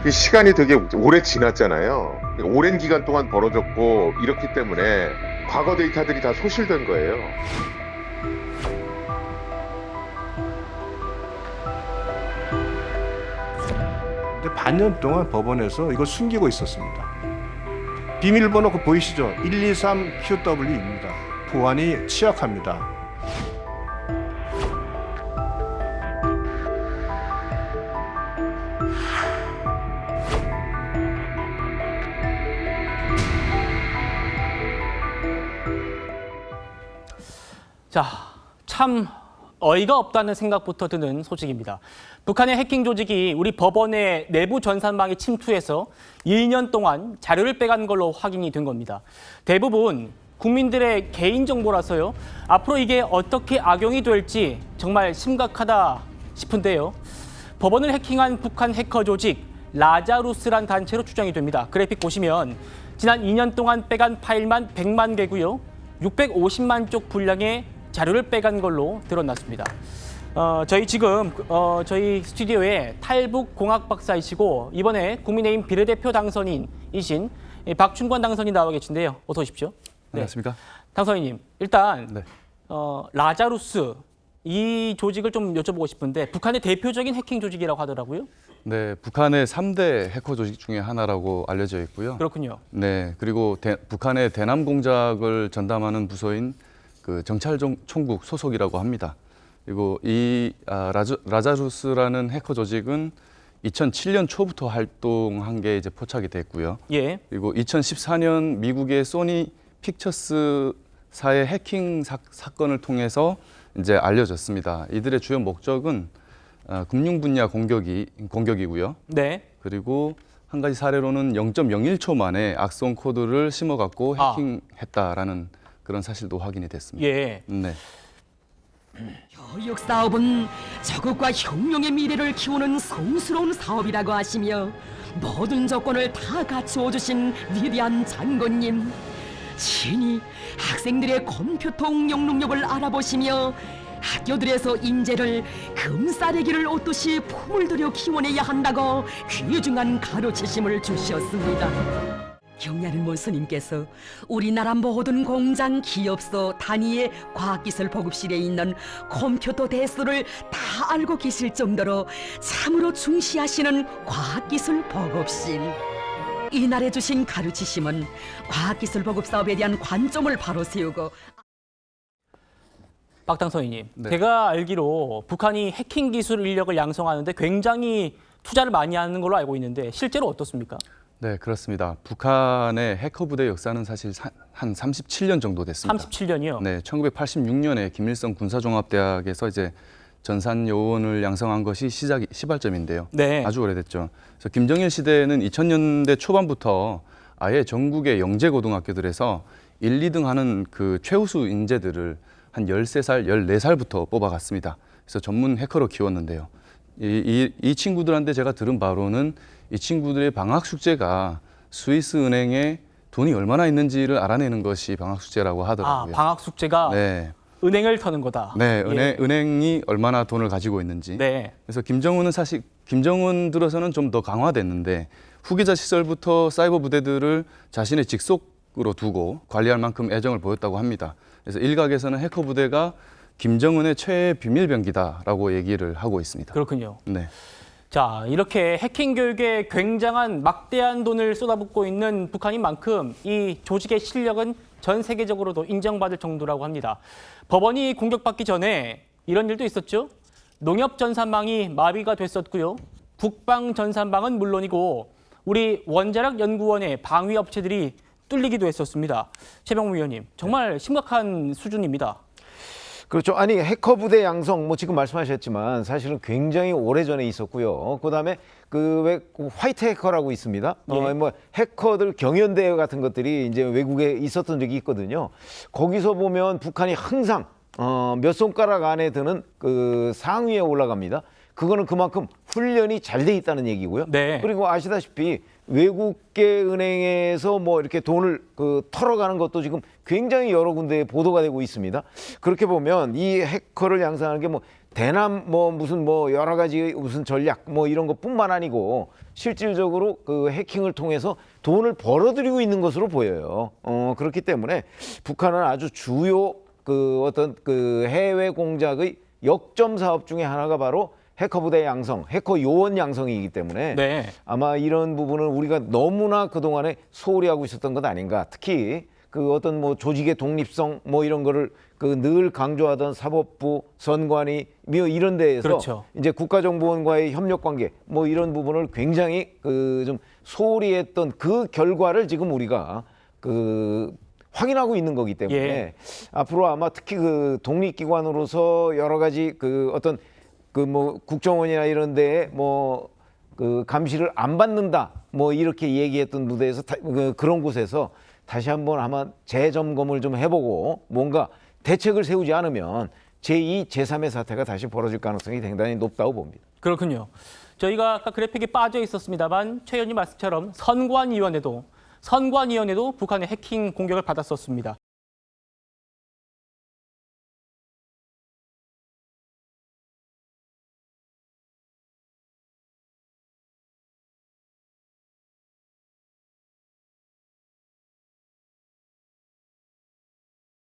그 시간이 되게 오래 지났잖아요. 오랜 기간 동안 벌어졌고 이렇기 때문에 과거 데이터들이 다 소실된 거예요. 근데 반년 동안 법원에서 이걸 숨기고 있었습니다. 비밀번호 그 보이시죠? 123QW입니다. 보안이 취약합니다. 자, 참 어이가 없다는 생각부터 드는 소식입니다. 북한의 해킹 조직이 우리 법원의 내부 전산망에 침투해서 1년 동안 자료를 빼간 걸로 확인이 된 겁니다. 대부분 국민들의 개인정보라서요. 앞으로 이게 어떻게 악용이 될지 정말 심각하다 싶은데요. 법원을 해킹한 북한 해커 조직 라자루스란 단체로 추정이 됩니다. 그래픽 보시면 지난 2년 동안 빼간 파일만 100만 개고요. 650만 쪽 분량의 자료를 빼간 걸로 드러났습니다. 저희 지금 저희 스튜디오에 탈북 공학 박사이시고 이번에 국민의힘 비례대표 당선인이신 박춘권 당선인 나와 계신데요. 어서 오십시오. 네. 안녕하십니까? 당선인님, 일단 네. 라자루스 이 조직을 좀 여쭤보고 싶은데 북한의 대표적인 해킹 조직이라고 하더라고요. 네, 북한의 3대 해커 조직 중에 하나라고 알려져 있고요. 그렇군요. 네, 그리고 북한의 대남 공작을 전담하는 부서인 그 정찰총국 소속이라고 합니다. 그리고 이 라자루스라는 해커 조직은 2007년 초부터 활동한 게 이제 포착이 됐고요. 예. 그리고 2014년 미국의 소니 픽처스사의 해킹 사건을 통해서 이제 알려졌습니다. 이들의 주요 목적은 금융 분야 공격이고요. 네. 그리고 한 가지 사례로는 0.01초 만에 악성 코드를 심어갖고 해킹했다라는 그런 사실도 확인이 됐습니다. 예. 네. 교육 사업은 저국과 혁명의 미래를 키우는 성스러운 사업이라고 하시며 모든 조건을 다 갖추어 주신 위대한 장군님, 친히 학생들의 컴퓨터 응용 능력을 알아보시며 학교들에서 인재를 금싸레기를 얻듯이 품을 들여 키워내야 한다고 귀중한 가르치심을 주셨습니다. 경례하는 모스님께서 우리나라 모든 공장, 기업소 단위의 과학기술 보급실에 있는 컴퓨터 대수를 다 알고 계실 정도로 참으로 중시하시는 과학기술 보급실. 이날에 주신 가르치심은 과학기술 보급 사업에 대한 관점을 바로 세우고 박 당선인님, 네. 제가 알기로 북한이 해킹 기술 인력을 양성하는데 굉장히 투자를 많이 하는 걸로 알고 있는데 실제로 어떻습니까? 네, 그렇습니다. 북한의 해커 부대 역사는 사실 한 37년 정도 됐습니다. 37년이요? 네, 1986년에 김일성 군사종합대학에서 이제 전산 요원을 양성한 것이 시발점인데요. 네. 아주 오래됐죠. 그래서 김정일 시대에는 2000년대 초반부터 아예 전국의 영재 고등학교들에서 1, 2등 하는 그 최우수 인재들을 한 13살, 14살부터 뽑아갔습니다. 그래서 전문 해커로 키웠는데요. 이 친구들한테 제가 들은 바로는 이 친구들의 방학 숙제가 스위스 은행에 돈이 얼마나 있는지를 알아내는 것이 방학 숙제라고 하더라고요. 방학 숙제가 네. 은행을 터는 거다. 네, 예. 은행이 얼마나 돈을 가지고 있는지. 네. 그래서 김정은 들어서는 좀 더 강화됐는데 후계자 시절부터 사이버 부대들을 자신의 직속으로 두고 관리할 만큼 애정을 보였다고 합니다. 그래서 일각에서는 해커 부대가 김정은의 최애 비밀병기다라고 얘기를 하고 있습니다. 그렇군요. 네. 자, 이렇게 해킹 교육에 굉장한 막대한 돈을 쏟아붓고 있는 북한인 만큼 이 조직의 실력은 전 세계적으로도 인정받을 정도라고 합니다. 법원이 공격받기 전에 이런 일도 있었죠. 농협 전산망이 마비가 됐었고요. 북방 전산망은 물론이고 우리 원자력 연구원의 방위 업체들이 뚫리기도 했었습니다. 최병무 위원님, 정말 심각한 수준입니다. 그렇죠. 아니 해커 부대 양성 뭐 지금 말씀하셨지만 사실은 굉장히 오래전에 있었고요. 그다음에 그 왜 화이트 해커라고 있습니다. 예. 뭐 해커들 경연대회 같은 것들이 이제 외국에 있었던 적이 있거든요. 거기서 보면 북한이 항상 몇 손가락 안에 드는 그 상위에 올라갑니다. 그거는 그만큼 훈련이 잘 돼 있다는 얘기고요. 네. 그리고 아시다시피 외국계 은행에서 뭐 이렇게 돈을 털어가는 것도 지금 굉장히 여러 군데에 보도가 되고 있습니다. 그렇게 보면 이 해커를 양성하는 게 뭐 대남 뭐 무슨 뭐 여러 가지 무슨 전략 뭐 이런 것뿐만 아니고 실질적으로 그 해킹을 통해서 돈을 벌어들이고 있는 것으로 보여요. 그렇기 때문에 북한은 아주 주요 그 어떤 그 해외 공작의 역점 사업 중에 하나가 바로 해커 부대 양성, 해커 요원 양성이기 때문에 네. 아마 이런 부분은 우리가 너무나 그동안에 소홀히 하고 있었던 것 아닌가. 특히 그 어떤 뭐 조직의 독립성 뭐 이런 거를 그 늘 강조하던 사법부, 선관위 뭐 이런 데에서 그렇죠. 이제 국가정보원과의 협력 관계 뭐 이런 부분을 굉장히 그 좀 소홀히 했던 그 결과를 지금 우리가 그 확인하고 있는 거기 때문에 예. 앞으로 아마 특히 그 독립기관으로서 여러 가지 그 어떤 그 뭐 국정원이나 이런 데에 뭐 그 감시를 안 받는다 뭐 이렇게 얘기했던 무대에서 그런 곳에서 다시 한번 아마 재점검을 좀 해보고 뭔가 대책을 세우지 않으면 제2, 제3의 사태가 다시 벌어질 가능성이 대단히 높다고 봅니다. 그렇군요. 저희가 아까 그래픽에 빠져 있었습니다만 최 의원님 말씀처럼 선관위원회도 북한의 해킹 공격을 받았었습니다.